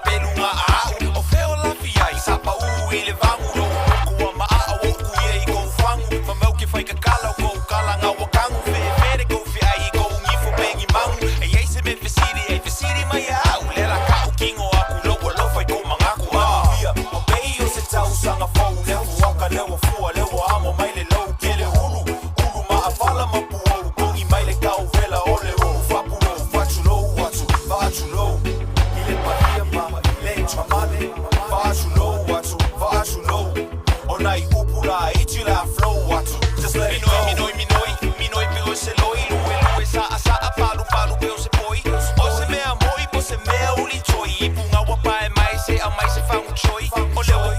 pelu nga au. O feo la fiai, sapa u i le vangu no. Kua maa o ku ia i kou fangu. Ma mau ki whai ka kala o kou kala ngā wakangu. Fere kou fiai i kou ngifo pengi mangu. E ei se me fesiri mai au. Lela kau kingo aku loa lofai kou mangaku. Ia, o pei o se tau sanga fau. Leo Fuaka, leo fua, leo amo mai le lau. Kele ulu maa fala ma puou. Kungi mai le kau vela o le ulu. Fapulo, fachulou, fachulou. Ile paria ma, le chamane. Fachulou, fachulou. Onai upula, ichi la flow, watu. Just let it go. Minoi, pego se loi. Lue, saa, palu, pego se poi. O se mea moi, po se mea uli choi. Ipunga wapae mai se, a mai se fangu choi. O leo